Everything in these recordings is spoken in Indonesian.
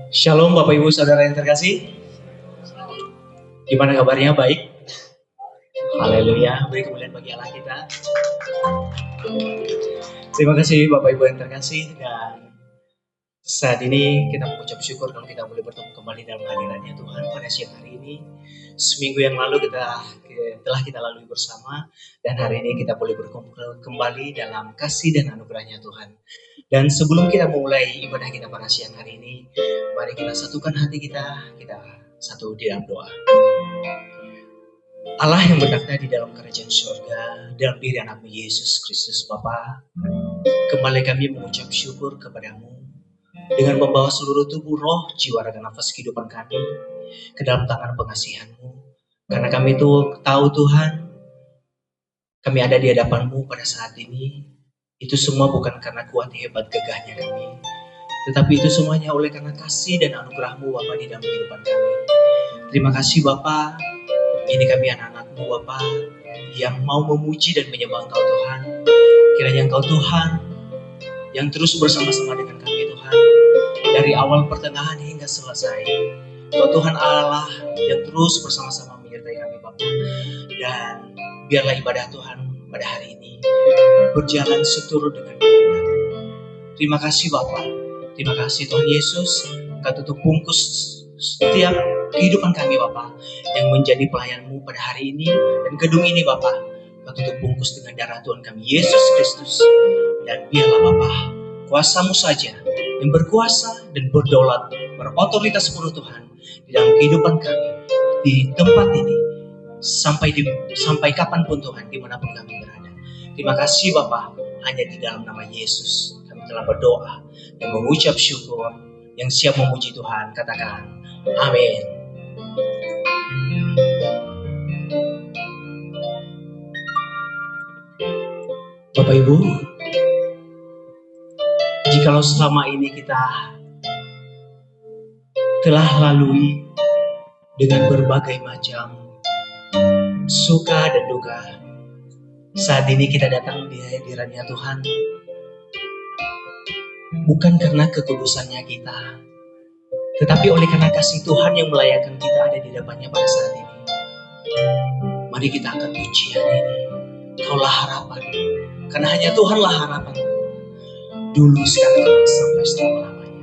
Shalom Bapak Ibu Saudara yang terkasih. Gimana kabarnya? Baik? Haleluya, beri kemuliaan bagi Allah kita. Terima kasih Bapak Ibu yang terkasih. Dan saat ini kita mengucap syukur kalau kita boleh bertemu kembali dalam hadiratnya Tuhan pada siang hari ini. Seminggu yang lalu telah kita lalui bersama, dan hari ini kita boleh berkumpul kembali dalam kasih dan anugerahnya Tuhan. Dan sebelum kita memulai ibadah kita pada siang hari ini, mari kita satukan hati kita satu di dalam doa. Allah yang bertakhta di dalam kerajaan surga, dalam diri anak-Mu Yesus Kristus Bapa, kembali kami mengucap syukur kepadamu dengan membawa seluruh tubuh, roh, jiwa, raga, nafas kehidupan kami ke dalam tangan pengasihan-Mu. Karena kami tahu Tuhan, kami ada di hadapan-Mu pada saat ini. Itu semua bukan karena kuat hebat gagahnya kami, tetapi itu semuanya oleh karena kasih dan anugerah-Mu Bapa di dalam kehidupan kami. Terima kasih Bapa. Ini kami anak-anak-Mu Bapa yang mau memuji dan menyembah Engkau Tuhan. Kiranya Engkau Tuhan yang terus bersama-sama dengan kami Tuhan, dari awal pertengahan hingga selesai. Engkau Tuhan Allah yang terus bersama-sama menyertai kami Bapa. Dan biarlah ibadah Tuhan pada hari ini berjalan seturut dengan kehendak. Terima kasih Bapa. Terima kasih Tuhan Yesus. Engkau tutup bungkus setiap kehidupan kami Bapa yang menjadi pelayan-Mu pada hari ini. Dan gedung ini Bapa, Engkau tutup bungkus dengan darah Tuhan kami Yesus Kristus. Dan biarlah Bapa, kuasa-Mu saja yang berkuasa dan berdaulat, berotoritas penuh Tuhan di dalam kehidupan kami di tempat ini sampai kapanpun Tuhan, dimanapun kami berada. Terima kasih Bapa, hanya di dalam nama Yesus kami telah berdoa dan mengucap syukur. Yang siap memuji Tuhan katakan amin. Bapak Ibu, jikalau selama ini kita telah lalui dengan berbagai macam suka dan duka, saat ini kita datang di hadiratnya Tuhan bukan karena kekudusannya kita, tetapi oleh karena kasih Tuhan yang melayakkan kita ada di depannya pada saat ini. Mari kita angkat pujian ini. Kaulah harapan, karena hanya Tuhanlah harapan, dulu, sekarang, sampai selama-lamanya.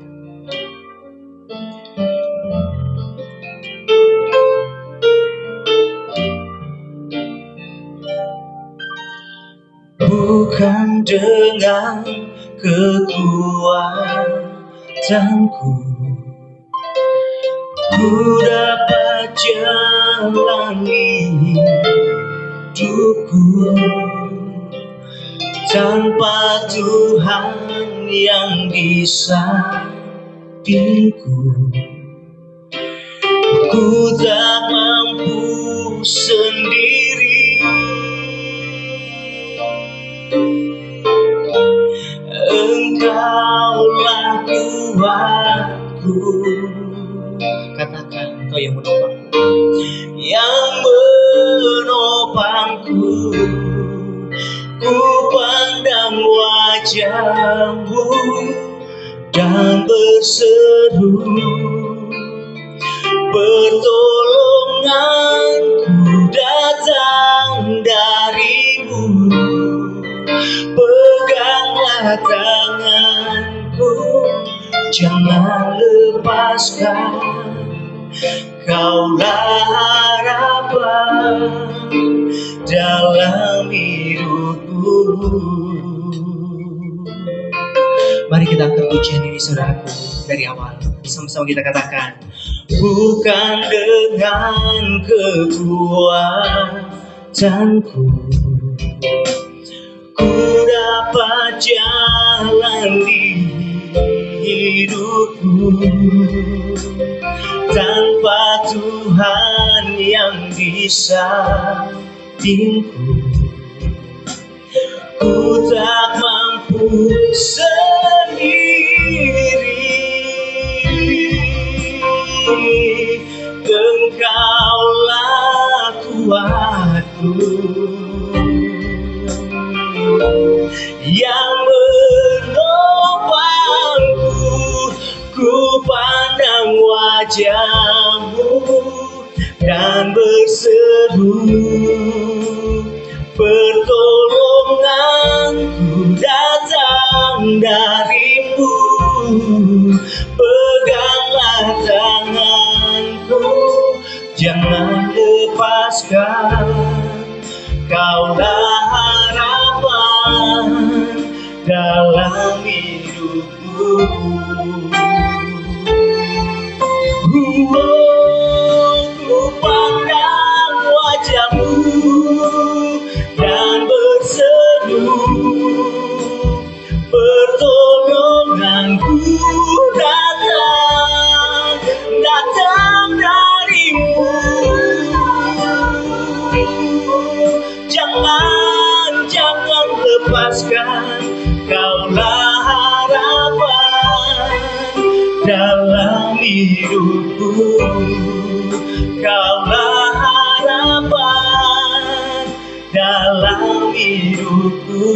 Bukan dengan kekuatanku ku dapat jalani hidupku, tanpa Tuhan yang di sampingku ku tak mampu sendiri. Engkaulah kuatku, katakan Engkau yang menopangku, ku pandang wajah-Mu dan berseru, pertolonganku datang dari-Mu. Peganglah tanganku, jangan lepaskan, Kaulah harapan dalam hidupku. Mari kita angkat pujian ini saudaraku dari awal. Sama-sama kita katakan, bukan dengan kekuatanku ku dapat jalan di hidupku, tanpa Tuhan yang di sampingku ku tak mampu sendiri. Engkaulah kuatku yang menopangku, ku pandang wajah-Mu dan berseru, pertolonganku datang dari-Mu. Peganglah tanganku, jangan lepaskan. Kaulah harapan dalam hidupku. Ku pandang wajah-Mu dan berseru, pertolonganku datang dari-Mu. Jangan lepaskan, Kaulah harapan dalam hidupku. Kaulah harapan dalam hidupku.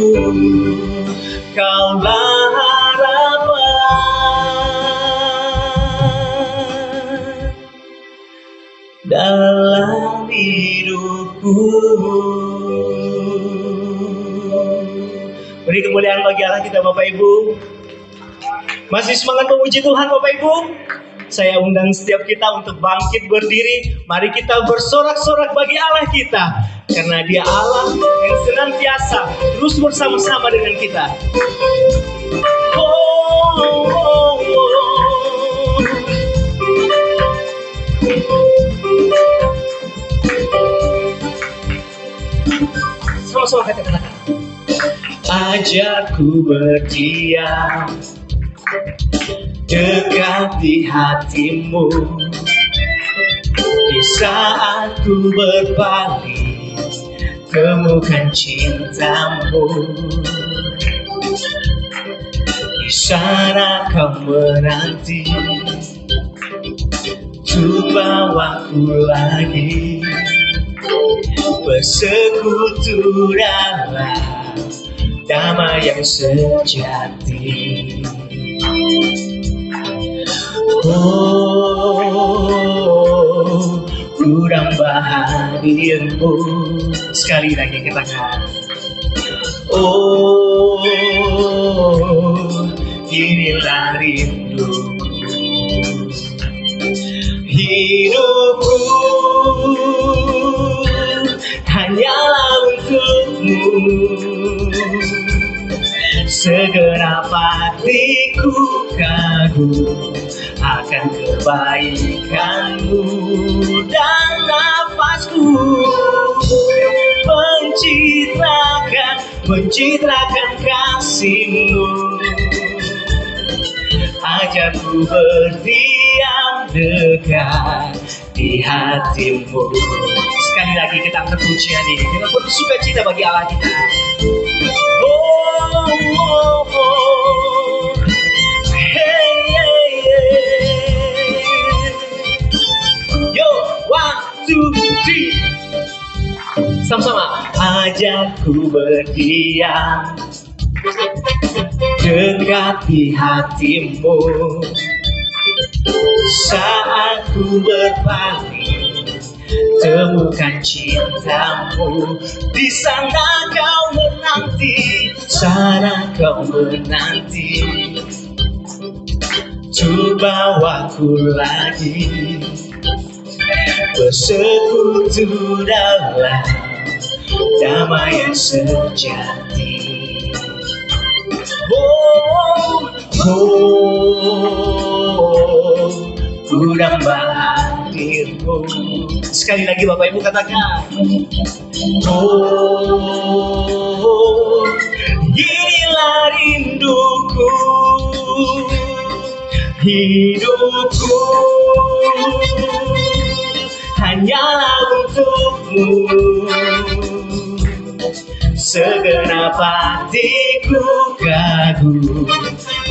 Kaulah harapan dalam hidupku. Beri kemuliaan bagi Allah kita, Bapak Ibu. Masih semangat memuji Tuhan, Bapak Ibu? Saya undang setiap kita untuk bangkit berdiri. Mari kita bersorak-sorak bagi Allah kita, karena Dia Allah yang senantiasa terus bersama-sama dengan kita. Sama-sama kita katakan. Ajarku berdiam dekat di hati-Mu, di saat ku berpaling temukan cinta-Mu. Di sana Kau menanti untuk bawaku lagi bersekutu dalam damai yang sejati. Ku damba hadir-Mu. Sekali lagi kita katakan. Inilah rinduku. Hidupku hanyalah untuk-Mu. Segenap hatiku kagum akan kebaikan-Mu, dan nafasku mencitrakan kasih-Mu. Ajarku berdiam dekat di hati-Mu. Sekali lagi kita angkat pujian ini dengan penuh sukacita bagi Allah kita. Yo, 1, 2, 3. Sama-sama. Ajarku berdiam dekat di hati-Mu, saat ku berpaling temukan cinta-Mu. Di sana Kau menanti, sana Kau menanti untuk bawaku lagi bersekutu dalam damai yang sejati. Ku damba hadir-Mu. Sekali lagi Bapak Ibu katakan. Inilah rinduku. Hidupku hanyalah untuk-Mu. Segenap hatiku kagum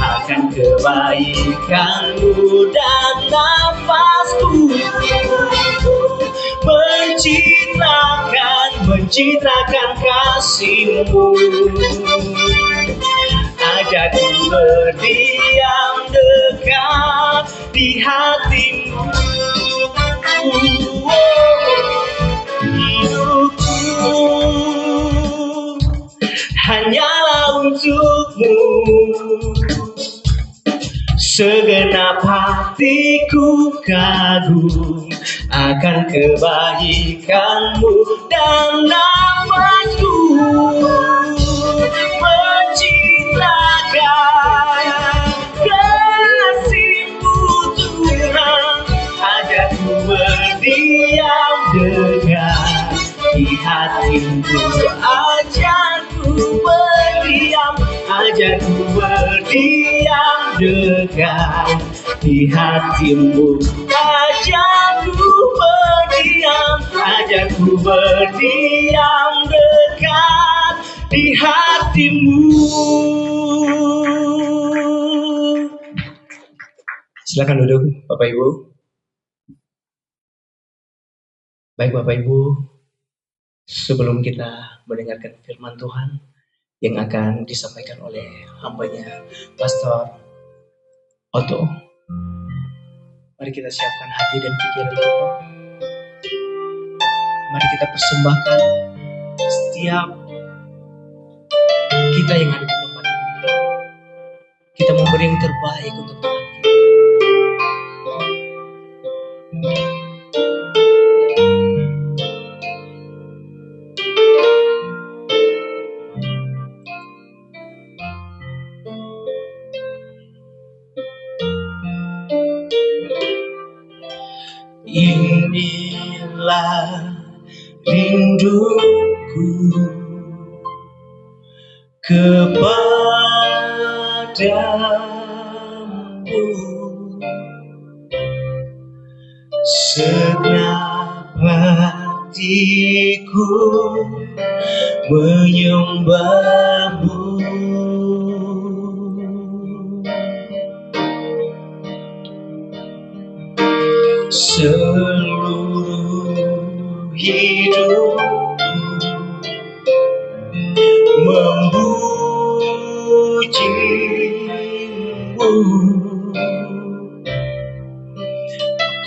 akan kebaikan-Mu, dan nafasku mencitrakan kasih-Mu. Ajarku berdiam dekat di hatimu. Hidupku hanyalah untukmu, segenap hatiku kagum akan kebaikanmu, dan nafasku menciptakan kasihmu Tuhan. Ajarku berdiam dekat di hatimu, ajarku berdiam, ajarku berdiam dekat di hatimu, ajarku berdiam, ajarku berdiam dekat di hatimu. Silakan duduk Bapak Ibu. Baik Bapak Ibu, sebelum kita mendengarkan firman Tuhan yang akan disampaikan oleh hambanya Pastor Otto, mari kita siapkan hati dan pikiran kita. Mari kita persembahkan setiap kita yang ada di tempat ini. Kita memberi yang terbaik untuk Tuhan kita. Inilah rinduku kepadamu, segenap hatiku menyembahmu. Seluruh hidupku memujimu,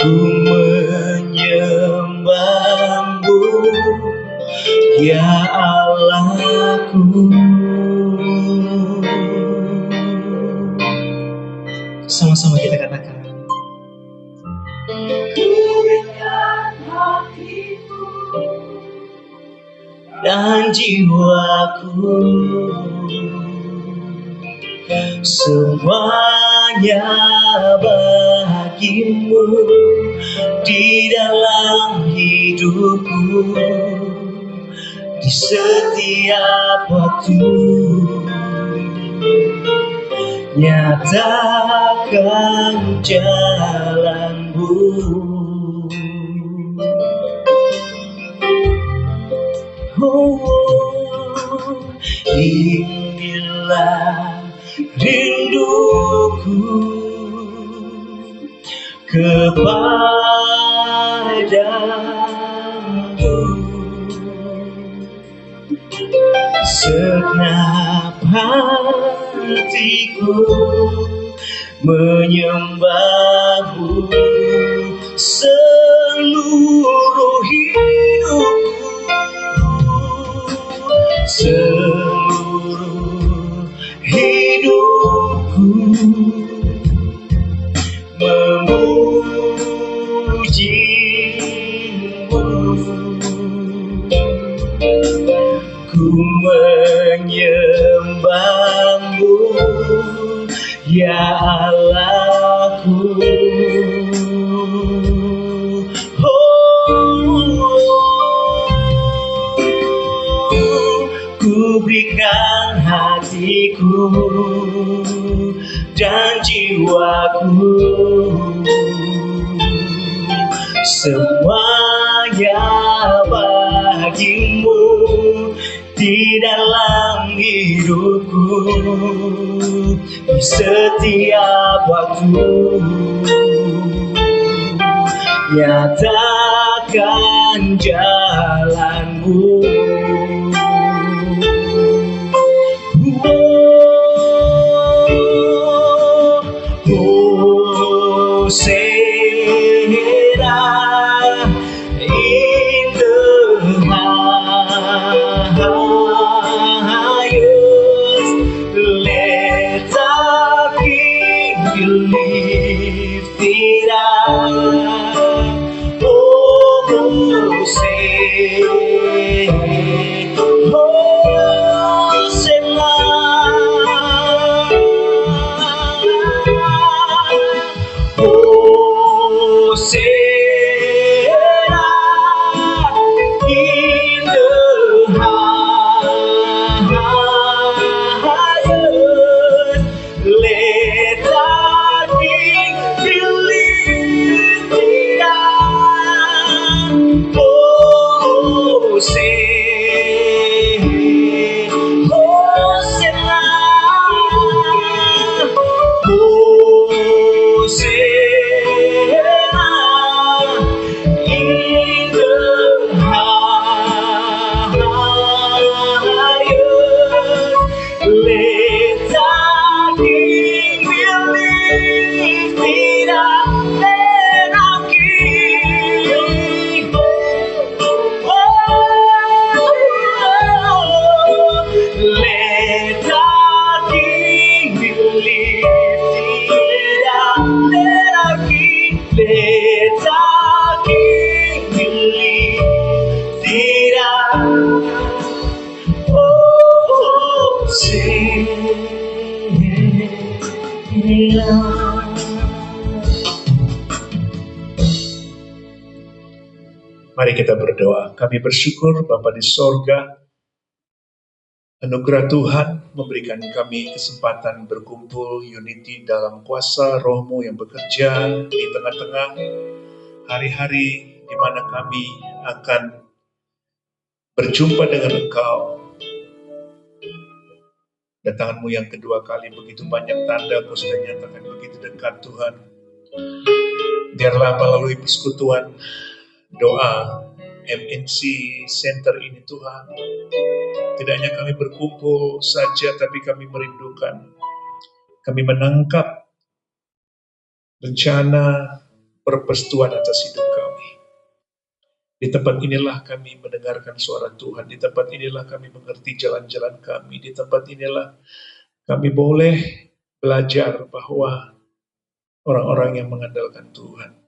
ku menyembahmu ya Allahku. Sama-sama kita katakan, dan jiwaku semuanya bagimu di dalam hidupku, di setiap waktu. Nyatakan jalanmu. Inilah rinduku kepadamu, segenap hatiku menyembahmu, seluruh hidupku, seluruh hidupku memujimu, ku menyembahmu ya Allahku. Ku berikan hatiku dan jiwaku, semuanya bagimu di dalam hidupku, di setiap waktu. Nyatakan jalanmu. in the highest. Let our King be lifted up. Oh, say, Hosanna in the highest. Let our King be lifted up. Oh, say, Hosanna, Hosanna in the highest. Let our King be lifted up. Let our King, let our King be lifted up. Let our King, let our King be lifted up. Oh, sing. Mari kita berdoa. Kami bersyukur Bapa di sorga, anugerah Tuhan memberikan kami kesempatan berkumpul unity dalam kuasa Roh-Mu yang bekerja di tengah-tengah hari-hari di mana kami akan berjumpa dengan Engkau. Datangan-Mu yang kedua kali, begitu banyak tanda Kau sudah nyatakan begitu dekat Tuhan. Biarlah melalui persekutuan doa MNC Center ini Tuhan, tidak hanya kami berkumpul saja, tapi kami merindukan, kami menangkap rencana perpestuan atas hidup kami. Di tempat inilah kami mendengarkan suara Tuhan, di tempat inilah kami mengerti jalan-jalan kami, di tempat inilah kami boleh belajar bahwa orang-orang yang mengandalkan Tuhan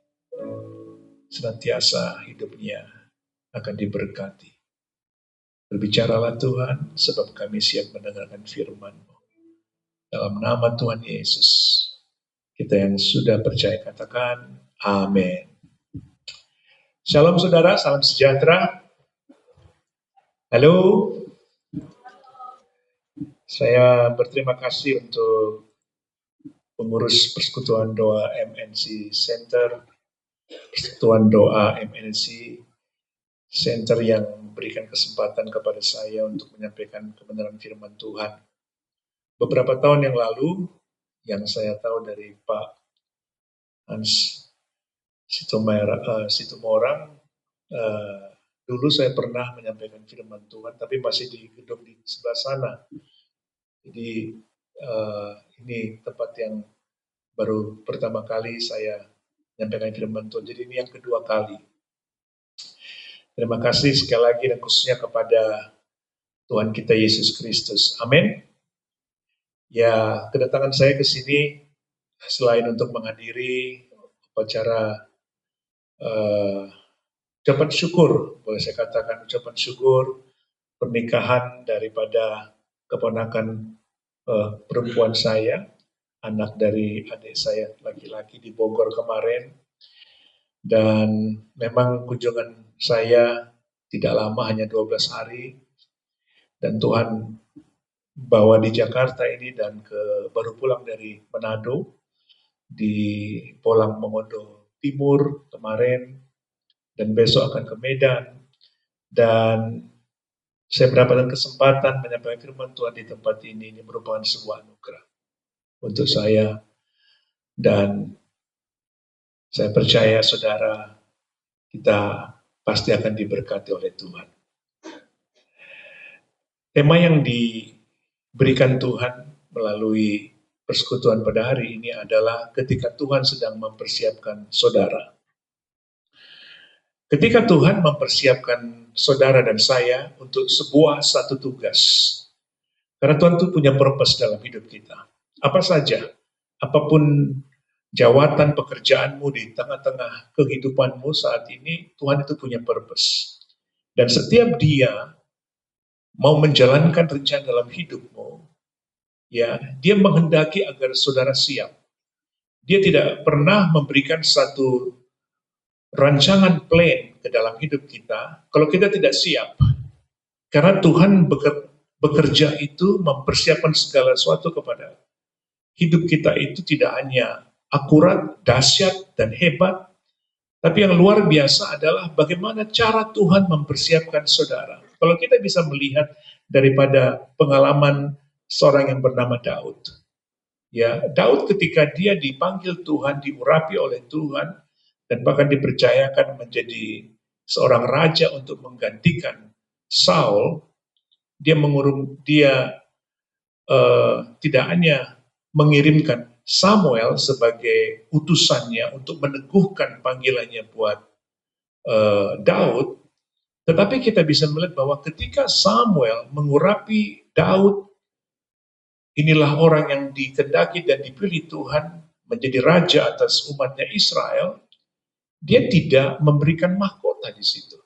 senantiasa hidupnya akan diberkati. Berbicaralah Tuhan, sebab kami siap mendengarkan firman-Mu. Dalam nama Tuhan Yesus, kita yang sudah percaya katakan, amin. Shalom saudara, salam sejahtera. Halo. Saya berterima kasih untuk pengurus Persekutuan Doa MNC Center, Persekutuan Doa MNC Center yang memberikan kesempatan kepada saya untuk menyampaikan kebenaran firman Tuhan. Beberapa tahun yang lalu, yang saya tahu dari Pak Hans Situmorang, dulu saya pernah menyampaikan firman Tuhan, tapi masih di gedung di sebelah sana. Jadi ini tempat yang baru pertama kali saya menyampaikan firman Tuhan. Jadi ini yang kedua kali. Terima kasih sekali lagi dan khususnya kepada Tuhan kita Yesus Kristus. Amin. Ya, kedatangan saya ke sini selain untuk menghadiri upacara ucapan syukur, boleh saya katakan ucapan syukur pernikahan daripada keponakan perempuan saya, anak dari adik saya laki-laki di Bogor kemarin. Dan memang kunjungan saya tidak lama, hanya 12 hari. Dan Tuhan bawa di Jakarta ini dan baru pulang dari Manado, di Polang Mongondo Timur kemarin, dan besok akan ke Medan. Dan saya mendapatkan kesempatan menyampaikan firman Tuhan di tempat ini. Ini merupakan sebuah anugerah untuk saya. Dan saya percaya saudara, kita pasti akan diberkati oleh Tuhan. Tema yang diberikan Tuhan melalui persekutuan pada hari ini adalah ketika Tuhan sedang mempersiapkan saudara. Ketika Tuhan mempersiapkan saudara dan saya untuk satu tugas, karena Tuhan itu punya purpose dalam hidup kita. Apa saja, apapun jawatan pekerjaanmu di tengah-tengah kehidupanmu saat ini, Tuhan itu punya purpose. Dan setiap dia mau menjalankan rencana dalam hidupmu, ya, dia menghendaki agar saudara siap. Dia tidak pernah memberikan satu rancangan plan ke dalam hidup kita kalau kita tidak siap. Karena Tuhan bekerja itu mempersiapkan segala sesuatu kepada hidup kita itu tidak hanya akurat, dahsyat, dan hebat, tapi yang luar biasa adalah bagaimana cara Tuhan mempersiapkan saudara. Kalau kita bisa melihat daripada pengalaman seorang yang bernama Daud. Ya, Daud ketika dia dipanggil Tuhan, diurapi oleh Tuhan, dan bahkan dipercayakan menjadi seorang raja untuk menggantikan Saul, dia tidak hanya mengirimkan Samuel sebagai utusannya untuk meneguhkan panggilannya buat Daud, tetapi kita bisa melihat bahwa ketika Samuel mengurapi Daud, inilah orang yang dikehendaki dan dipilih Tuhan menjadi raja atas umatnya Israel, dia tidak memberikan mahkota di situ.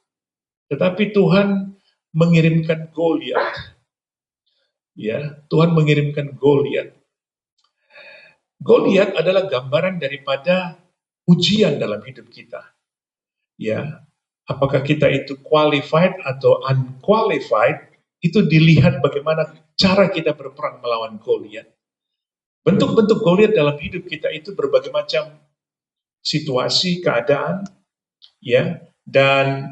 Tetapi Tuhan mengirimkan Goliat. Ya, Tuhan mengirimkan Goliat. Goliat adalah gambaran daripada ujian dalam hidup kita. Ya, apakah kita itu qualified atau unqualified, itu dilihat bagaimana cara kita berperang melawan Goliat. Bentuk-bentuk Goliat dalam hidup kita itu berbagai macam situasi, keadaan, ya, dan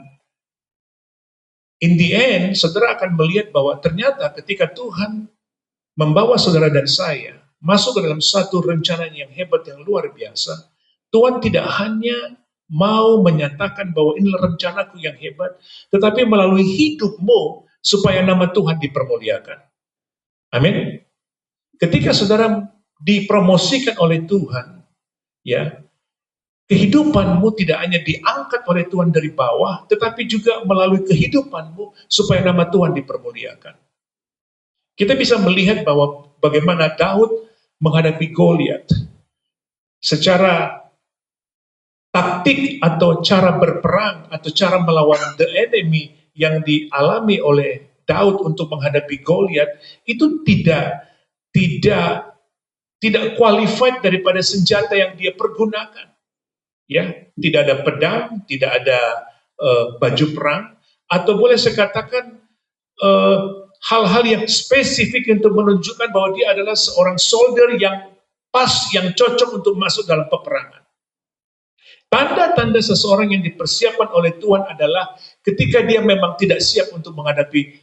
in the end, saudara akan melihat bahwa ternyata ketika Tuhan membawa saudara dan saya masuk ke dalam satu rencana yang hebat, yang luar biasa, Tuhan tidak hanya mau menyatakan bahwa inilah rencanaku yang hebat, tetapi melalui hidupmu supaya nama Tuhan dipermuliakan. Amin. Ketika saudara dipromosikan oleh Tuhan, ya, kehidupanmu tidak hanya diangkat oleh Tuhan dari bawah, tetapi juga melalui kehidupanmu supaya nama Tuhan dipermuliakan. Kita bisa melihat bahwa bagaimana Daud menghadapi Goliat. Secara taktik atau cara berperang atau cara melawan the enemy yang dialami oleh Daud untuk menghadapi Goliat itu tidak qualified daripada senjata yang dia pergunakan. Ya, tidak ada pedang, tidak ada baju perang, atau boleh saya katakan hal-hal yang spesifik untuk menunjukkan bahwa dia adalah seorang soldier yang pas, yang cocok untuk masuk dalam peperangan. Tanda-tanda seseorang yang dipersiapkan oleh Tuhan adalah ketika dia memang tidak siap untuk menghadapi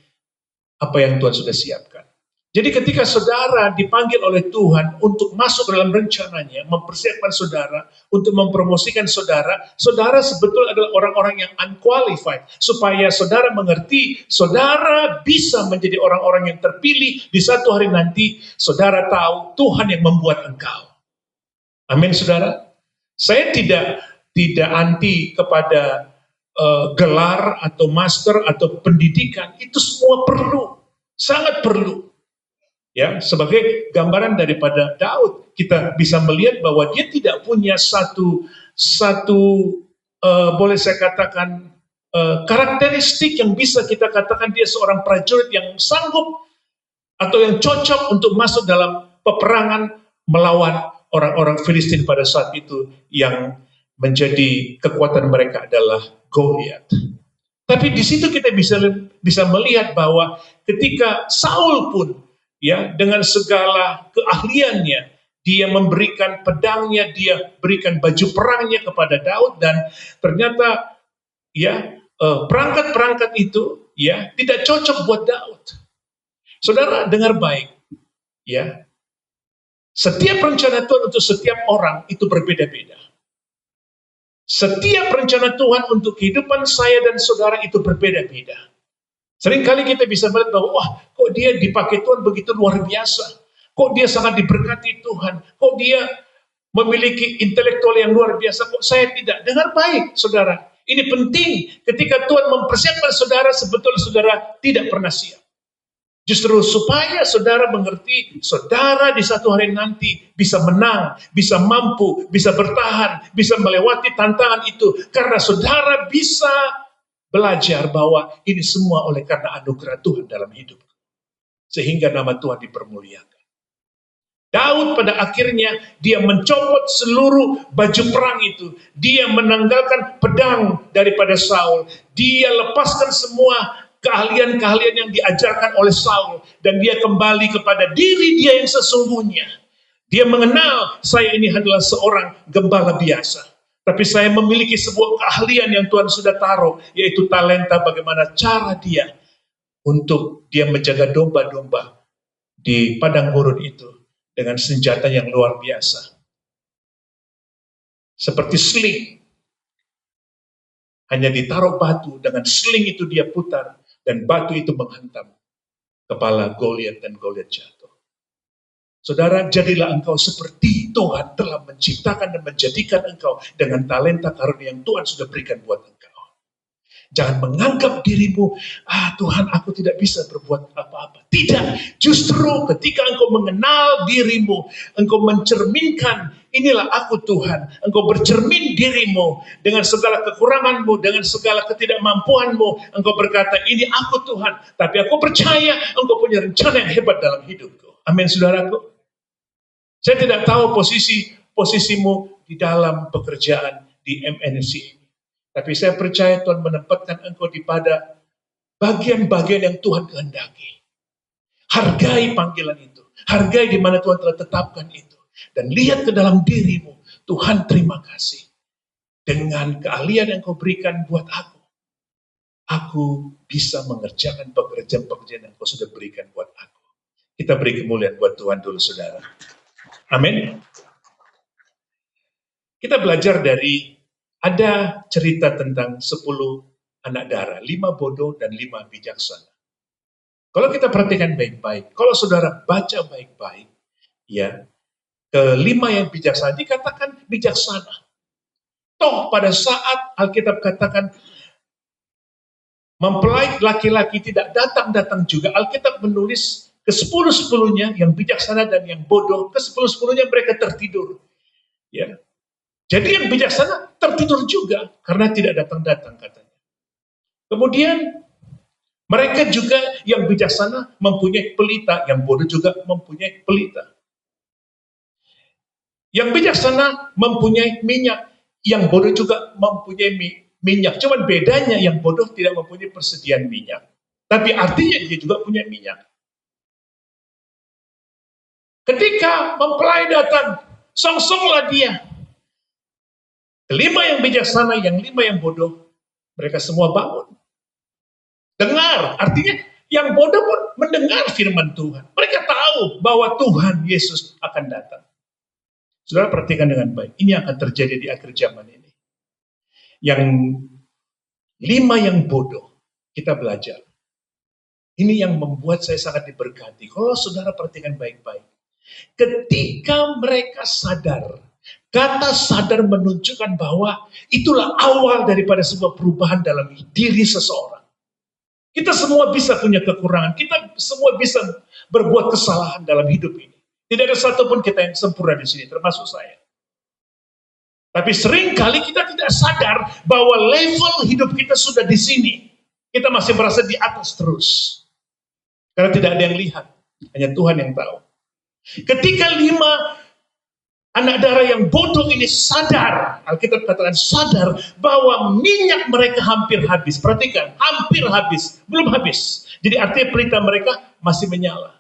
apa yang Tuhan sudah siapkan. Jadi ketika saudara dipanggil oleh Tuhan untuk masuk dalam rencananya, mempersiapkan saudara, untuk mempromosikan saudara, saudara sebetulnya adalah orang-orang yang unqualified. Supaya saudara mengerti, saudara bisa menjadi orang-orang yang terpilih di satu hari nanti, saudara tahu Tuhan yang membuat engkau. Amin, saudara. Saya tidak anti kepada gelar atau master atau pendidikan, itu semua perlu, sangat perlu. Ya, sebagai gambaran daripada Daud, kita bisa melihat bahwa dia tidak punya satu boleh saya katakan karakteristik yang bisa kita katakan dia seorang prajurit yang sanggup atau yang cocok untuk masuk dalam peperangan melawan orang-orang Filistin pada saat itu yang menjadi kekuatan mereka adalah Goliat. Tapi di situ kita bisa melihat bahwa ketika Saul pun, ya, dengan segala keahliannya, dia memberikan pedangnya, dia berikan baju perangnya kepada Daud, dan ternyata, ya, perangkat-perangkat itu, ya, tidak cocok buat Daud. Saudara dengar baik, ya, setiap rencana Tuhan untuk setiap orang itu berbeda-beda. Setiap rencana Tuhan untuk kehidupan saya dan saudara itu berbeda-beda. Seringkali kita bisa melihat bahwa, wah, kok dia dipakai Tuhan begitu luar biasa. Kok dia sangat diberkati Tuhan. Kok dia memiliki intelektual yang luar biasa. Kok saya tidak. Dengar baik, saudara. Ini penting ketika Tuhan mempersiapkan saudara, sebetulnya saudara tidak pernah siap. Justru supaya saudara mengerti, saudara di satu hari nanti bisa menang, bisa mampu, bisa bertahan, bisa melewati tantangan itu. Karena saudara bisa belajar bahwa ini semua oleh karena anugerah Tuhan dalam hidup. Sehingga nama Tuhan dipermuliakan. Daud pada akhirnya dia mencopot seluruh baju perang itu. Dia menanggalkan pedang daripada Saul. Dia lepaskan semua keahlian-keahlian yang diajarkan oleh Saul. Dan dia kembali kepada diri dia yang sesungguhnya. Dia mengenal, saya ini adalah seorang gembala biasa. Tapi saya memiliki sebuah keahlian yang Tuhan sudah taruh. Yaitu talenta bagaimana cara dia untuk dia menjaga domba-domba di padang gurun itu. Dengan senjata yang luar biasa. Seperti sling. Hanya ditaruh batu, dengan sling itu dia putar. Dan batu itu menghantam kepala Goliat dan Goliat jatuh. Saudara, jadilah engkau seperti Tuhan telah menciptakan dan menjadikan engkau dengan talenta karunia yang Tuhan sudah berikan buat engkau. Jangan menganggap dirimu, Tuhan aku tidak bisa berbuat apa-apa. Tidak, justru ketika engkau mengenal dirimu, engkau mencerminkan, inilah aku Tuhan. Engkau bercermin dirimu dengan segala kekuranganmu, dengan segala ketidakmampuanmu. Engkau berkata, ini aku Tuhan. Tapi aku percaya engkau punya rencana yang hebat dalam hidupku. Amin, saudaraku. Saya tidak tahu posisimu di dalam pekerjaan di MNC ini. Tapi saya percaya Tuhan menempatkan engkau di pada bagian-bagian yang Tuhan kehendaki. Hargai panggilan itu. Hargai di mana Tuhan telah tetapkan itu. Dan lihat ke dalam dirimu. Tuhan terima kasih. Dengan keahlian yang kau berikan buat aku. Aku bisa mengerjakan pekerjaan-pekerjaan yang kau sudah berikan buat aku. Kita beri kemuliaan buat Tuhan dulu, saudara. Amin. Kita belajar dari ada cerita tentang 10 anak darah, 5 bodoh dan 5 bijaksana. Kalau kita perhatikan baik-baik, kalau saudara baca baik-baik, ya, kelima yang bijaksana dikatakan bijaksana. Toh pada saat Alkitab katakan mempelai laki-laki tidak datang-datang juga, Alkitab menulis ke 10-10-nya yang bijaksana dan yang bodoh, ke 10-10-nya mereka tertidur. Ya. Jadi yang bijaksana tertidur juga karena tidak datang-datang katanya. Kemudian mereka juga yang bijaksana mempunyai pelita, yang bodoh juga mempunyai pelita. Yang bijaksana mempunyai minyak, yang bodoh juga mempunyai minyak. Cuma bedanya yang bodoh tidak mempunyai persediaan minyak. Tapi artinya dia juga punya minyak. Ketika mempelai datang, song-songlah dia. Kelima yang bijaksana, yang 5 yang bodoh, mereka semua bangun. Dengar, artinya yang bodoh pun mendengar firman Tuhan. Mereka tahu bahwa Tuhan Yesus akan datang. Saudara perhatikan dengan baik, ini akan terjadi di akhir zaman ini. Yang 5 yang bodoh, kita belajar. Ini yang membuat saya sangat diberkati. Kalau saudara perhatikan baik-baik. Ketika mereka sadar, kata sadar menunjukkan bahwa itulah awal daripada sebuah perubahan dalam diri seseorang. Kita semua bisa punya kekurangan, kita semua bisa berbuat kesalahan dalam hidup ini. Tidak ada satupun kita yang sempurna di sini, termasuk saya. Tapi seringkali kita tidak sadar bahwa level hidup kita sudah di sini. Kita masih merasa di atas terus. Karena tidak ada yang lihat, hanya Tuhan yang tahu. Ketika 5 anak darah yang bodoh ini sadar, Alkitab katakan sadar bahwa minyak mereka hampir habis. Perhatikan, hampir habis, belum habis. Jadi artinya pelita mereka masih menyala.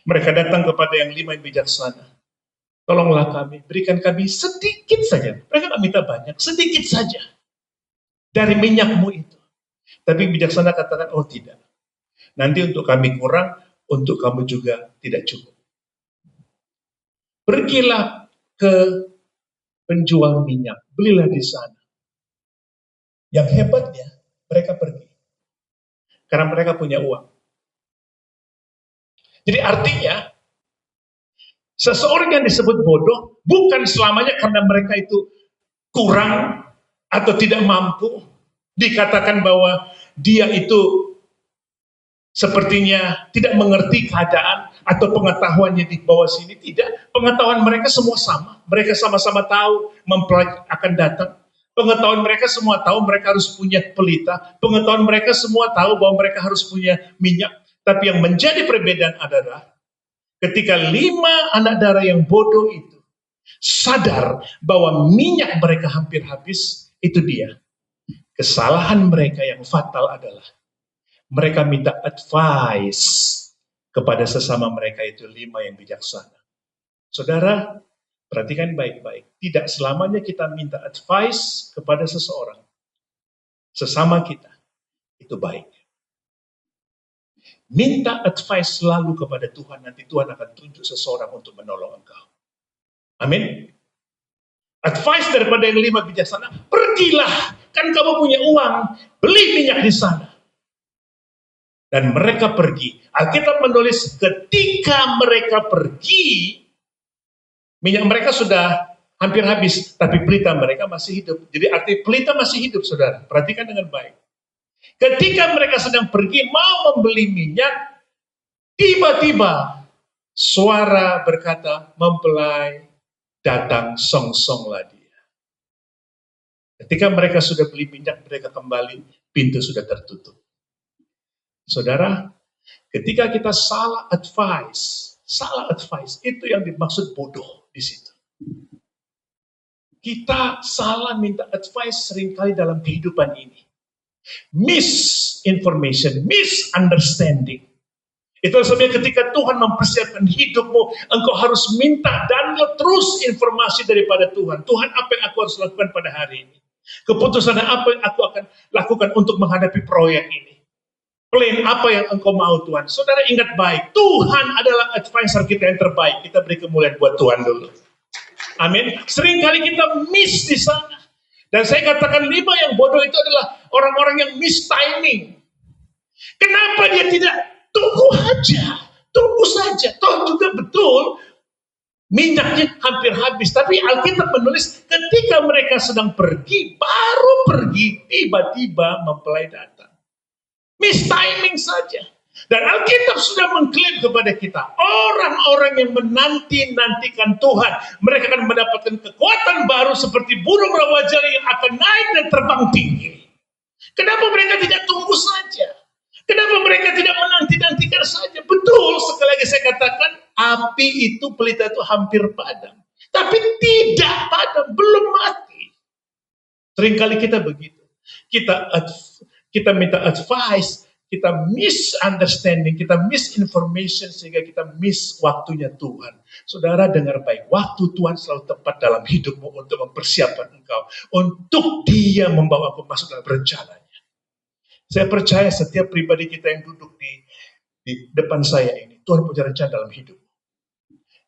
Mereka datang kepada yang 5 yang bijaksana. Tolonglah kami, berikan kami sedikit saja. Mereka nggak minta banyak, sedikit saja dari minyakmu itu. Tapi bijaksana katakan, oh tidak. Nanti untuk kami kurang, untuk kamu juga tidak cukup. Pergilah ke penjual minyak, belilah di sana. Yang hebatnya, mereka pergi. Karena mereka punya uang. Jadi artinya, seseorang yang disebut bodoh, bukan selamanya karena mereka itu kurang, atau tidak mampu, dikatakan bahwa dia itu sepertinya tidak mengerti keadaan atau pengetahuannya di bawah sini. Tidak, pengetahuan mereka semua sama. Mereka sama-sama tahu mempelai akan datang. Pengetahuan mereka semua tahu mereka harus punya pelita. Pengetahuan mereka semua tahu bahwa mereka harus punya minyak. Tapi yang menjadi perbedaan adalah ketika 5 anak darah yang bodoh itu sadar bahwa minyak mereka hampir habis, itu dia. Kesalahan mereka yang fatal adalah mereka minta advice kepada sesama mereka, itu 5 yang bijaksana. Saudara, perhatikan baik-baik. Tidak selamanya kita minta advice kepada seseorang, sesama kita, itu baik. Minta advice selalu kepada Tuhan, nanti Tuhan akan tunjuk seseorang untuk menolong engkau. Amin. Advice daripada yang 5 bijaksana, pergilah, kan kamu punya uang, beli minyak di sana. Dan mereka pergi. Alkitab menulis ketika mereka pergi, minyak mereka sudah hampir habis, tapi pelita mereka masih hidup. Jadi arti pelita masih hidup, saudara. Perhatikan dengan baik. Ketika mereka sedang pergi mau membeli minyak, tiba-tiba suara berkata, mempelai datang, song-songlah dia. Ketika mereka sudah beli minyak, mereka kembali, pintu sudah tertutup. Saudara, ketika kita salah advice, itu yang dimaksud bodoh di situ. Kita salah minta advice seringkali dalam kehidupan ini. Misinformation, misunderstanding. Itulah sebabnya ketika Tuhan mempersiapkan hidupmu, engkau harus minta download terus informasi daripada Tuhan. Tuhan, apa yang aku harus lakukan pada hari ini? Keputusan apa yang aku akan lakukan untuk menghadapi proyek ini? Plan apa yang engkau mau, Tuhan? Saudara ingat baik, Tuhan adalah advisor kita yang terbaik. Kita beri kemuliaan buat Tuhan dulu. Amin. Seringkali kita miss di sana. Dan saya katakan 5 yang bodoh itu adalah orang-orang yang miss timing. Kenapa dia tidak tunggu saja. Toh juga betul minyaknya hampir habis. Tapi Alkitab menulis ketika mereka sedang pergi, baru pergi, tiba-tiba mempelai datang. Miss timing saja. Dan Alkitab sudah mengklaim kepada kita, orang-orang yang menanti-nantikan Tuhan, mereka akan mendapatkan kekuatan baru seperti burung rawajali yang akan naik dan terbang tinggi. Kenapa mereka tidak tunggu saja? Kenapa mereka tidak menanti-nantikan saja? Betul, sekali lagi saya katakan, api itu, pelita itu hampir padam. Tapi tidak padam, belum mati. Seringkali kita begitu. Kita minta advice, kita misunderstanding, kita misinformation sehingga kita miss waktunya Tuhan. Saudara dengar baik, waktu Tuhan selalu tepat dalam hidupmu untuk mempersiapkan engkau, untuk Dia membawa engkau masuk dalam rencananya. Saya percaya setiap pribadi kita yang duduk di depan saya ini, Tuhan punya rencana dalam hidup.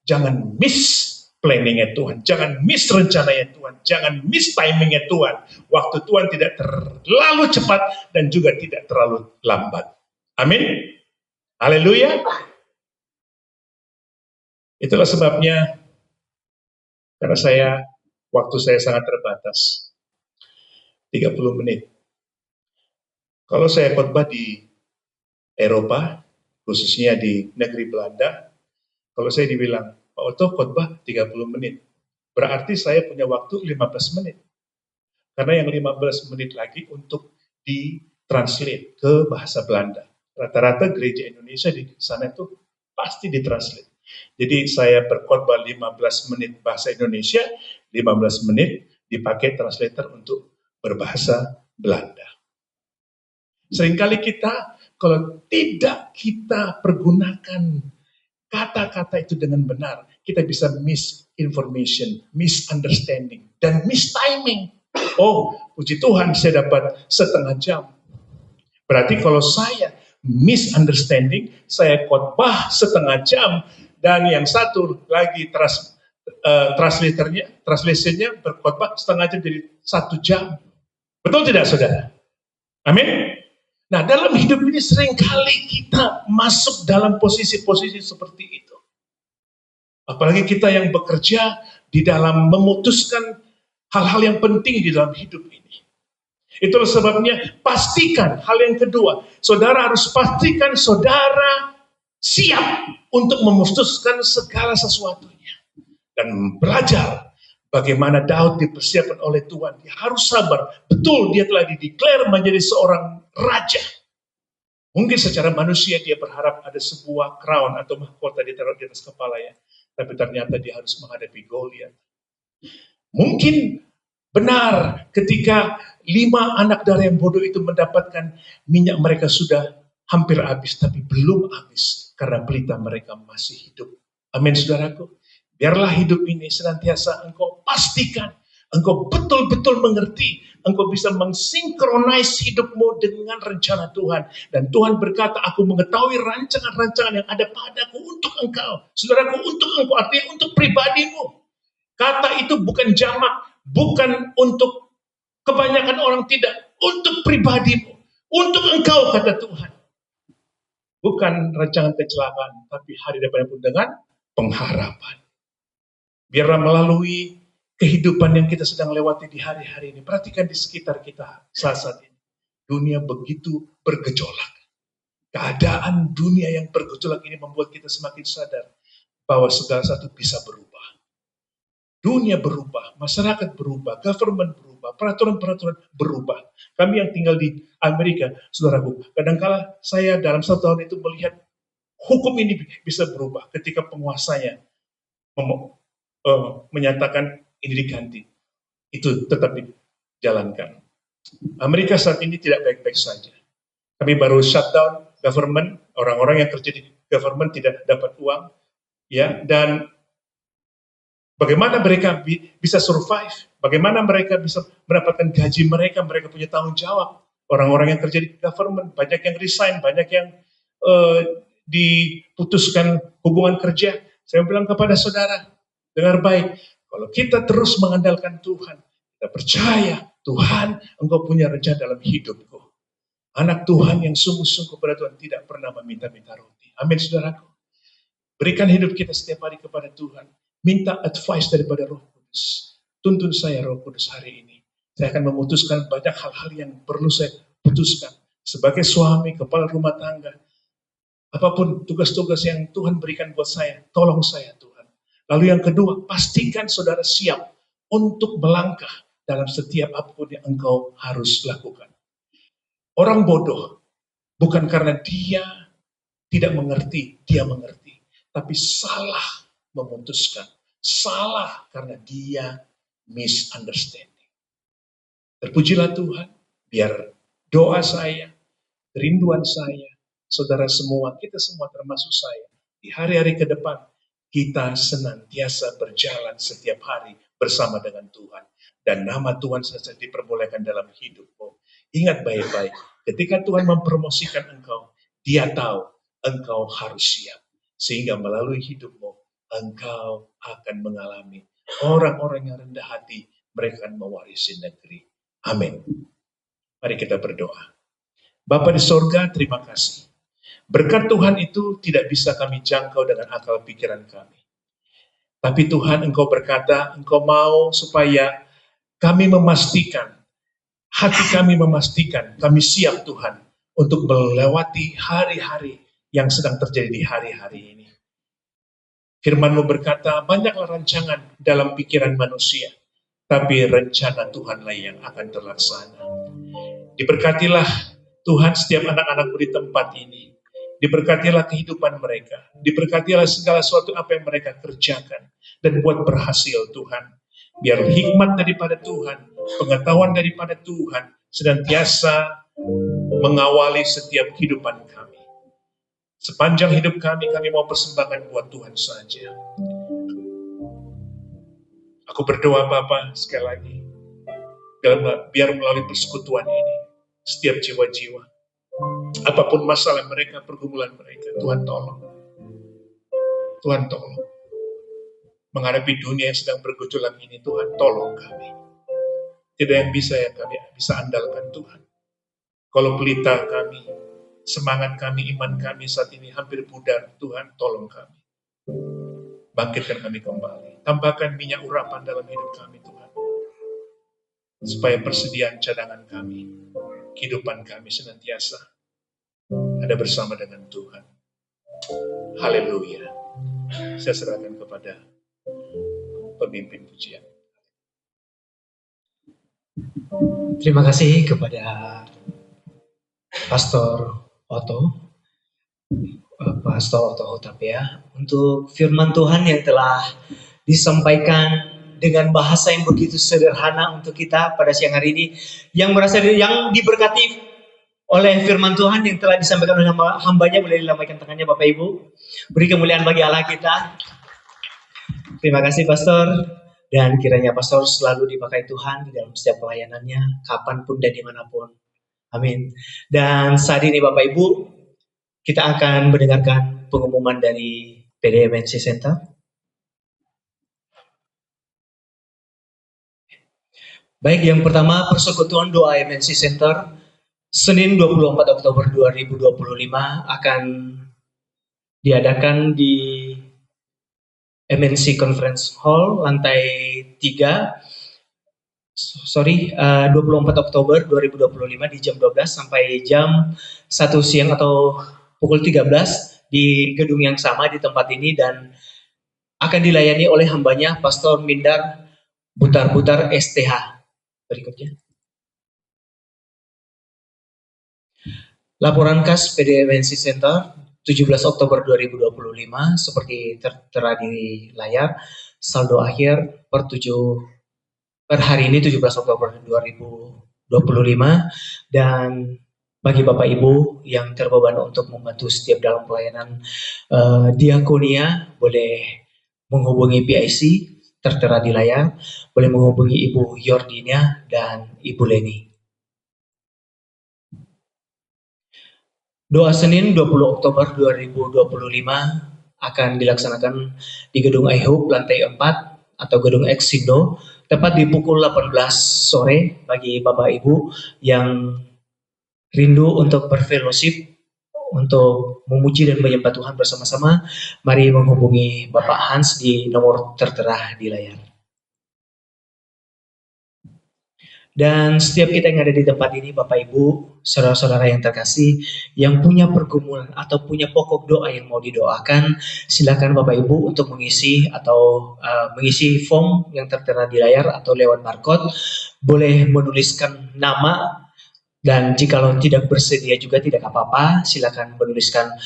Jangan miss planningnya Tuhan, jangan miss rencananya Tuhan, jangan miss timingnya Tuhan. Waktu Tuhan tidak terlalu cepat dan juga tidak terlalu lambat. Amin. Haleluya. Itulah sebabnya, karena waktu saya sangat terbatas, 30 menit. Kalau saya khotbah di Eropa, khususnya di negeri Belanda, kalau saya dibilang, Pak Otto khotbah 30 menit. Berarti saya punya waktu 15 menit. Karena yang 15 menit lagi untuk ditranslate ke bahasa Belanda. Rata-rata gereja Indonesia di sana itu pasti ditranslate. Jadi saya berkhotbah 15 menit bahasa Indonesia, 15 menit dipakai translator untuk berbahasa Belanda. Seringkali kita, kalau tidak kita pergunakan kata-kata itu dengan benar, kita bisa misinformation, misunderstanding, dan mistiming. Oh, puji Tuhan saya dapat setengah jam. Berarti kalau saya misunderstanding, saya khotbah setengah jam, dan yang satu lagi translationnya berkhotbah setengah jam jadi 1 jam. Betul tidak, saudara? Amin. Nah, dalam hidup ini seringkali kita masuk dalam posisi-posisi seperti itu. Apalagi kita yang bekerja di dalam memutuskan hal-hal yang penting di dalam hidup ini. Itulah sebabnya pastikan hal yang kedua, saudara harus pastikan saudara siap untuk memutuskan segala sesuatunya. Dan belajar bagaimana Daud dipersiapkan oleh Tuhan. Dia harus sabar. Betul, dia telah dideklar menjadi seorang raja. Mungkin secara manusia dia berharap ada sebuah crown atau mahkota ditaruh di atas kepalanya. Tapi ternyata dia harus menghadapi Goliat. Mungkin benar ketika 5 anak darah yang bodoh itu mendapatkan minyak mereka sudah hampir habis. Tapi belum habis karena pelita mereka masih hidup. Amin saudaraku. Biarlah hidup ini senantiasa engkau pastikan, engkau betul-betul mengerti, engkau bisa mengsinkronis hidupmu dengan rencana Tuhan. Dan Tuhan berkata, aku mengetahui rancangan-rancangan yang ada padaku untuk engkau. Saudaraku, untuk engkau, artinya untuk pribadimu. Kata itu bukan jamak, bukan untuk kebanyakan orang, tidak. Untuk pribadimu, untuk engkau, kata Tuhan. Bukan rancangan kecelakaan, tapi hari depan pun dengan pengharapan. Biarlah melalui kehidupan yang kita sedang lewati di hari-hari ini. Perhatikan di sekitar kita saat ini. Dunia begitu bergejolak. Keadaan dunia yang bergejolak ini membuat kita semakin sadar bahwa segala satu bisa berubah. Dunia berubah, masyarakat berubah, government berubah, peraturan-peraturan berubah. Kami yang tinggal di Amerika, saudaraku, kadangkala saya dalam 1 tahun itu melihat hukum ini bisa berubah ketika penguasanya menyatakan ini diganti. Itu tetap dijalankan. Amerika saat ini tidak baik-baik saja. Kami baru shutdown government, orang-orang yang kerja di government tidak dapat uang, ya, dan bagaimana mereka bisa survive, bagaimana mereka bisa mendapatkan gaji mereka punya tanggung jawab. Orang-orang yang kerja di government, banyak yang resign, banyak yang diputuskan hubungan kerja. Saya bilang kepada saudara, dengar baik, kalau kita terus mengandalkan Tuhan, kita percaya Tuhan, engkau punya rencana dalam hidupku. Anak Tuhan yang sungguh-sungguh pada Tuhan tidak pernah meminta-minta roti. Amin saudaraku. Berikan hidup kita setiap hari kepada Tuhan. Minta advice daripada Roh Kudus. Tuntun saya Roh Kudus hari ini. Saya akan memutuskan banyak hal-hal yang perlu saya putuskan. Sebagai suami, kepala rumah tangga. Apapun tugas-tugas yang Tuhan berikan buat saya, tolong saya Tuhan. Lalu yang kedua, pastikan saudara siap untuk melangkah dalam setiap apapun yang engkau harus lakukan. Orang bodoh, bukan karena dia tidak mengerti, dia mengerti. Tapi salah memutuskan. Salah karena dia misunderstanding. Terpujilah Tuhan, biar doa saya, kerinduan saya, saudara semua, kita semua termasuk saya, di hari-hari ke depan, kita senantiasa berjalan setiap hari bersama dengan Tuhan. Dan nama Tuhan senantiasa diperbolehkan dalam hidupmu. Ingat baik-baik, ketika Tuhan mempromosikan engkau, Dia tahu engkau harus siap. Sehingga melalui hidupmu, engkau akan mengalami orang-orang yang rendah hati, mereka akan mewarisi negeri. Amin. Mari kita berdoa. Bapa di sorga, terima kasih. Berkat Tuhan itu tidak bisa kami jangkau dengan akal pikiran kami. Tapi Tuhan, Engkau berkata, Engkau mau supaya kami memastikan, hati kami memastikan, kami siap Tuhan untuk melewati hari-hari yang sedang terjadi di hari-hari ini. Firman-Mu berkata, banyaklah rancangan dalam pikiran manusia, tapi rencana Tuhanlah yang akan terlaksana. Diberkatilah Tuhan setiap anak-anak-Mu di tempat ini. Diberkatilah kehidupan mereka. Diberkatilah segala sesuatu apa yang mereka kerjakan. Dan buat berhasil Tuhan. Biar hikmat daripada Tuhan, pengetahuan daripada Tuhan, senantiasa mengawali setiap kehidupan kami. Sepanjang hidup kami mau persembahkan buat Tuhan saja. Aku berdoa Bapa sekali lagi. Biar melalui persekutuan ini, setiap jiwa-jiwa, apapun masalah mereka, pergumulan mereka, Tuhan tolong. Tuhan tolong. Menghadapi dunia yang sedang bergejolak ini, Tuhan tolong kami. Tidak yang kami bisa andalkan Tuhan. Kalau pelita kami, semangat kami, iman kami saat ini hampir pudar, Tuhan tolong kami. Bangkitkan kami kembali. Tambahkan minyak urapan dalam hidup kami Tuhan. supaya persediaan cadangan kami, kehidupan kami senantiasa ada bersama dengan Tuhan. Haleluya. Saya serahkan kepada pemimpin pujian. Terima kasih kepada Pastor Otto, Pastor Otto Hutapea, untuk firman Tuhan yang telah disampaikan dengan bahasa yang begitu sederhana untuk kita pada siang hari ini, yang diberkati oleh firman Tuhan yang telah disampaikan oleh hambanya. Boleh dilambaikan tangannya Bapak Ibu. Beri kemuliaan bagi Allah kita. Terima kasih Pastor. Dan kiranya Pastor selalu dipakai Tuhan di dalam setiap pelayanannya, kapanpun dan dimanapun. Amin. Dan saat ini Bapak Ibu, kita akan mendengarkan pengumuman dari PDMNC Center. Baik, yang pertama persekutuan doa MNC Center Senin 24 Oktober 2025 akan diadakan di MNC Conference Hall lantai 24 Oktober 2025 di jam 12 sampai jam 1 siang atau pukul 13 di gedung yang sama di tempat ini, dan akan dilayani oleh hambanya Pastor Mindar Butar-Butar STH. Berikutnya. Laporan khas PDMNC Center 17 Oktober 2025 seperti tertera di layar. Saldo akhir per hari ini 17 Oktober 2025, dan bagi Bapak Ibu yang terbeban untuk membantu setiap dalam pelayanan diakonia, boleh menghubungi PIC tertera di layar, boleh menghubungi Ibu Yordina dan Ibu Leni. Doa Senin 20 Oktober 2025 akan dilaksanakan di Gedung iHub lantai 4 atau Gedung Exindo, tepat di pukul 18 sore. Bagi Bapak Ibu yang rindu untuk berfellowship, untuk memuji dan menyembah Tuhan bersama-sama, mari menghubungi Bapak Hans di nomor tertera di layar. Dan setiap kita yang ada di tempat ini, Bapak Ibu, saudara-saudara yang terkasih, yang punya pergumulan atau punya pokok doa yang mau didoakan, silakan Bapak Ibu untuk mengisi form yang tertera di layar atau lewat barcode. Boleh menuliskan nama, dan jika tidak bersedia juga tidak apa-apa, silakan menuliskan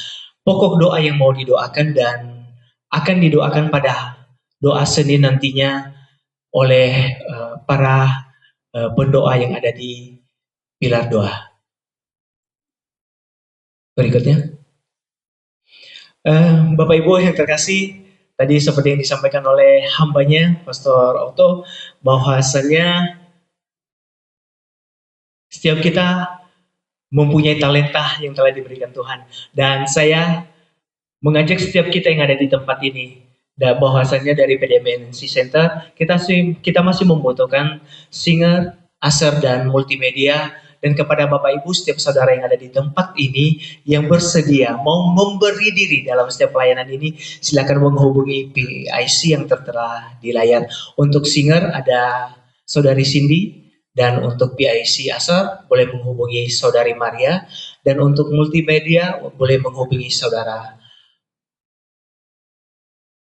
pokok doa yang mau didoakan dan akan didoakan pada doa Senin nantinya oleh para pendoa yang ada di pilar doa. Berikutnya, Bapak Ibu yang terkasih, tadi seperti yang disampaikan oleh hambanya Pastor Otto, bahwasanya setiap kita mempunyai talenta yang telah diberikan Tuhan, dan saya mengajak setiap kita yang ada di tempat ini, dan bahwasanya dari PDMNC Center kita masih membutuhkan singer, usher, dan multimedia. Dan kepada Bapak Ibu setiap saudara yang ada di tempat ini yang bersedia mau memberi diri dalam setiap pelayanan ini, silakan menghubungi PIC yang tertera di layar. Untuk singer ada Saudari Cindy, dan untuk PIC usher boleh menghubungi Saudari Maria, dan untuk multimedia boleh menghubungi Saudara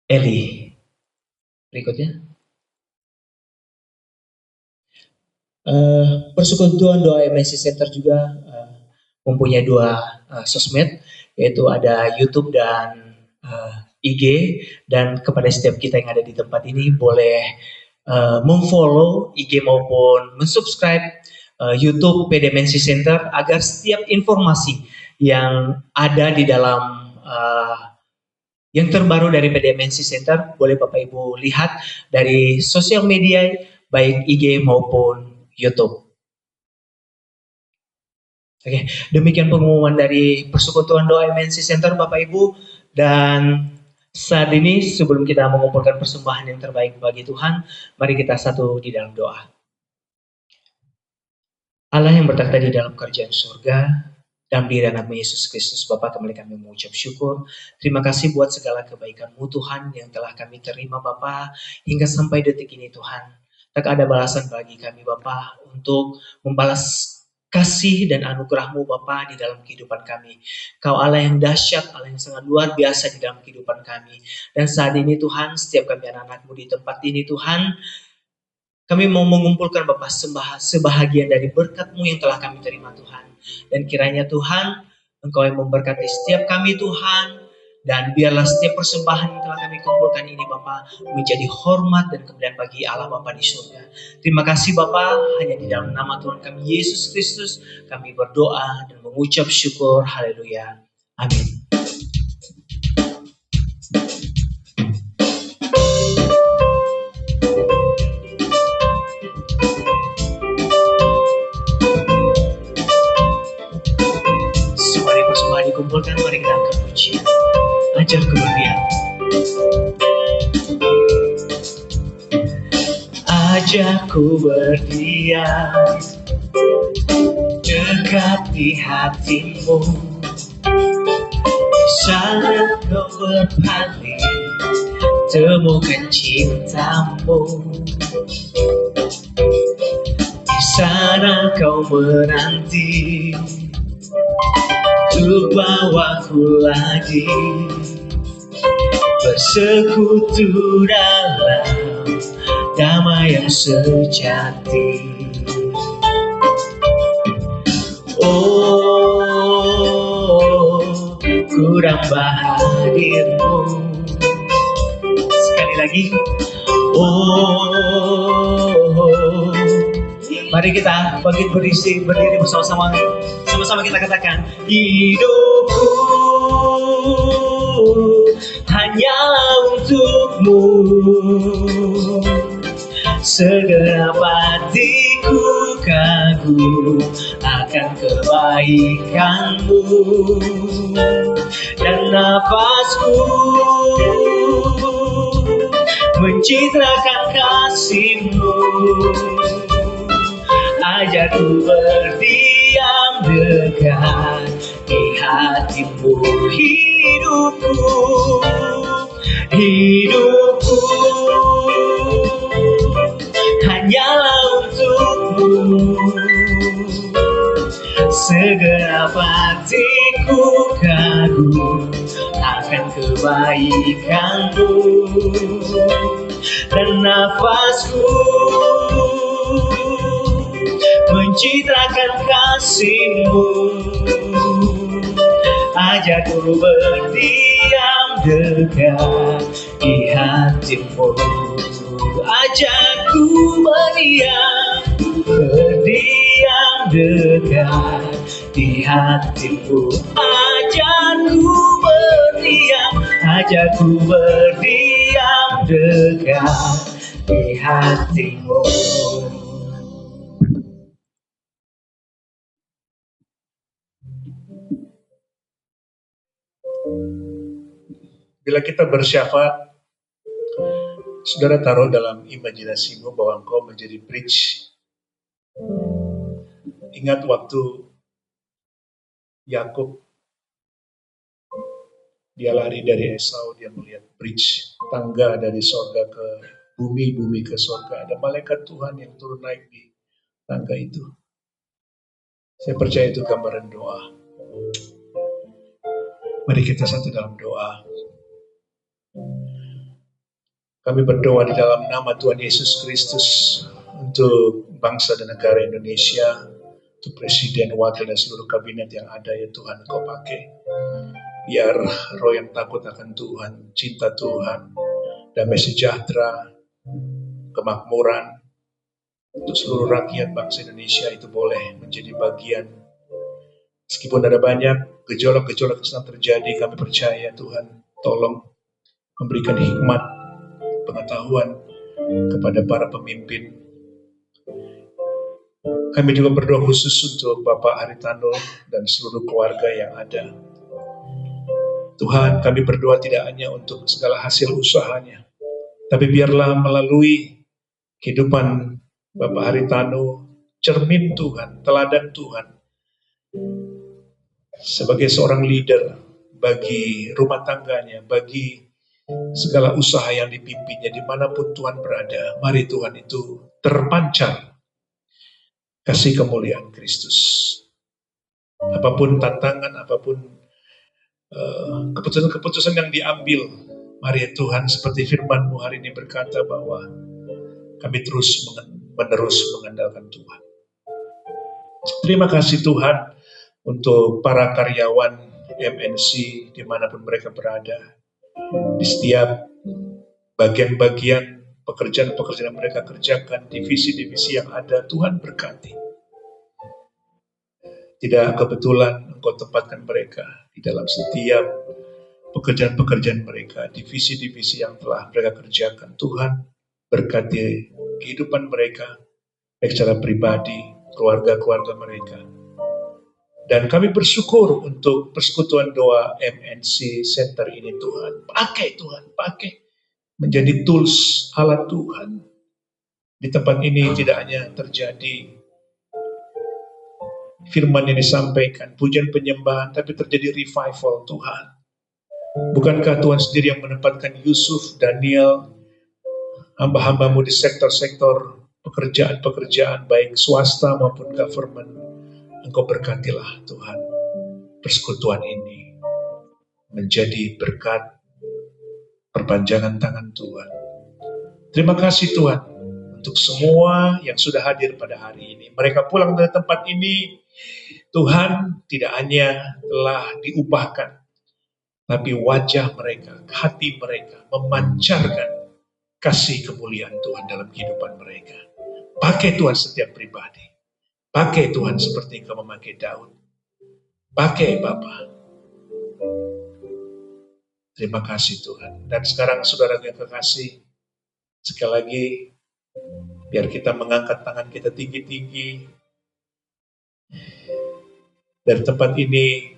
Eli. Berikutnya. Persekutuan doa MNC Center juga mempunyai dua sosmed, yaitu ada YouTube dan IG. Dan kepada setiap kita yang ada di tempat ini boleh memfollow IG maupun mensubscribe YouTube PDMNC Center agar setiap informasi yang ada di dalam yang terbaru dari PDMNC Center boleh Bapak Ibu lihat dari sosial media baik IG maupun YouTube. Oke, demikian pengumuman dari Persekutuan Doa MNC Center Bapak Ibu. Dan saat ini sebelum kita mengumpulkan persembahan yang terbaik bagi Tuhan, mari kita satu di dalam doa. Allah yang bertakhta di dalam kerajaan surga, dalam diri anak-Mu Yesus Kristus, Bapa, kembali kami mengucap syukur. Terima kasih buat segala kebaikan-Mu Tuhan yang telah kami terima Bapa hingga sampai detik ini Tuhan. Tak ada balasan bagi kami Bapa untuk membalas kasih dan anugerah-Mu Bapa di dalam kehidupan kami. Kau Allah yang dahsyat, Allah yang sangat luar biasa di dalam kehidupan kami. Dan saat ini Tuhan, setiap kami anak-anak-Mu di tempat ini Tuhan, kami mau mengumpulkan Bapa sebahagian dari berkat-Mu yang telah kami terima Tuhan. Dan kiranya Tuhan, Engkau yang memberkati setiap kami Tuhan, dan biarlah setiap persembahan yang telah kami kumpulkan ini Bapa menjadi hormat dan kemuliaan bagi Allah Bapa di surga. Terima kasih Bapa, hanya di dalam nama Tuhan kami Yesus Kristus kami berdoa dan mengucap syukur. Haleluya. Amin. Semua persembahan dikumpulkan, mari kita angkat pujian. Ajarku berdiam. Ajarku berdiam dekat di hatimu, di sana kau berpaling, temukan cintamu. Di sana kau menanti untuk bawaku lagi bersekutu dalam damai yang sejati. Oh, ku damba hadirmu. Sekali lagi. Oh, mari kita bangkit berdiri bersama-sama. Sama-sama kita katakan, hidupku hanyalah untukmu, segenap hatiku kagum akan kebaikanmu, dan nafasku mencitrakan kasihmu. Ajarku berdiam dekat di hatimu. Hidupku hanyalah untukmu, segenap hatiku kagum akan kebaikanmu, dan nafasku mencitrakan kasihmu. Ajarku berdiam dekat di hatimu. Ajarku berdiam dekat di hatimu. Ajarku berdiam dekat di hatimu. Bila kita bersyafaat, saudara taruh dalam imajinasimu bahwa engkau menjadi bridge. Ingat waktu Yakub, dia lari dari Esau, dia melihat bridge, tangga dari sorga ke bumi, bumi ke sorga. Ada malaikat Tuhan yang turun naik di tangga itu. Saya percaya itu gambaran doa. Mari kita satu dalam doa. Kami berdoa di dalam nama Tuhan Yesus Kristus untuk bangsa dan negara Indonesia, untuk presiden, wakil, dan seluruh kabinet yang ada, ya Tuhan, Engkau pakai. Biar roh yang takut akan Tuhan, cinta Tuhan, damai sejahtera, kemakmuran untuk seluruh rakyat bangsa Indonesia itu boleh menjadi bagian. Meskipun ada banyak gejolak-gejolak yang sedang terjadi, kami percaya Tuhan, tolong memberikan hikmat, pengetahuan kepada para pemimpin. Kami juga berdoa khusus untuk Bapak Haritano dan seluruh keluarga yang ada. Tuhan, kami berdoa tidak hanya untuk segala hasil usahanya, tapi biarlah melalui kehidupan Bapak Haritano, cermin Tuhan, teladan Tuhan, sebagai seorang leader bagi rumah tangganya, bagi segala usaha yang dipimpinnya dimanapun Tuhan berada, mari Tuhan itu terpancar kasih kemuliaan Kristus. Apapun tantangan, apapun keputusan-keputusan yang diambil, mari Tuhan seperti firman-Mu hari ini berkata bahwa kami terus menerus mengandalkan Tuhan. Terima kasih Tuhan untuk para karyawan MNC dimanapun mereka berada, di setiap bagian-bagian pekerjaan-pekerjaan yang mereka kerjakan, divisi-divisi yang ada, Tuhan berkati. Tidak kebetulan Engkau tempatkan mereka di dalam setiap pekerjaan-pekerjaan mereka, divisi-divisi yang telah mereka kerjakan. Tuhan berkati kehidupan mereka, baik secara pribadi, keluarga-keluarga mereka. Dan kami bersyukur untuk persekutuan doa MNC Center ini Tuhan. Pakai Tuhan, pakai menjadi tools alat Tuhan. Di tempat ini tidak hanya terjadi firman yang disampaikan, pujian penyembahan, tapi terjadi revival Tuhan. Bukankah Tuhan sendiri yang menempatkan Yusuf, Daniel, hamba-hambamu di sektor-sektor pekerjaan-pekerjaan, baik swasta maupun government. Engkau berkatilah Tuhan, persekutuan ini menjadi berkat perpanjangan tangan Tuhan. Terima kasih Tuhan untuk semua yang sudah hadir pada hari ini. Mereka pulang dari tempat ini, Tuhan tidak hanya telah diubahkan, tapi wajah mereka, hati mereka memancarkan kasih kemuliaan Tuhan dalam kehidupan mereka. Pakai Tuhan setiap pribadi. Pakai Tuhan seperti Engkau memakai Daud. Pakai Bapa. Terima kasih Tuhan. Dan sekarang saudara yang kekasih, sekali lagi, biar kita mengangkat tangan kita tinggi-tinggi. Dari tempat ini,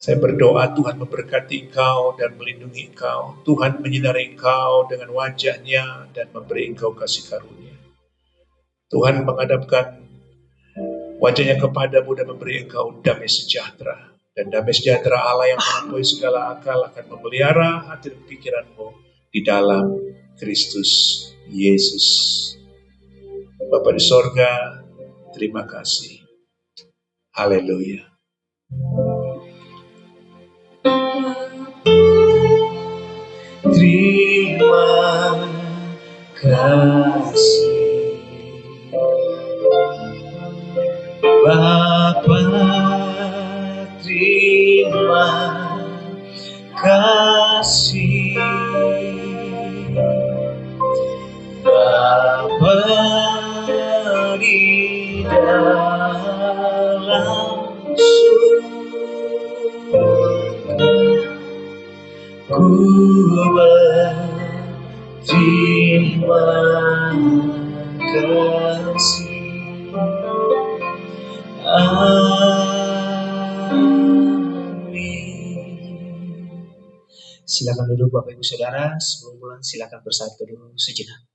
saya berdoa Tuhan memberkati engkau dan melindungi engkau. Tuhan menyinari engkau dengan wajahnya dan memberi engkau kasih karunia. Tuhan menghadapkan wajahnya kepadamu dan memberi engkau damai sejahtera. Dan damai sejahtera Allah yang melampaui segala akal akan memelihara hati dan pikiranmu di dalam Kristus Yesus. Bapa di sorga, terima kasih. Haleluya. Terima kasih Bapa, terima kasih Bapa di dalam surga, ku berterima kasih. Amin. Silakan duduk Bapak Ibu Saudara, sebelum pulang silakan bersatu dulu sejenak.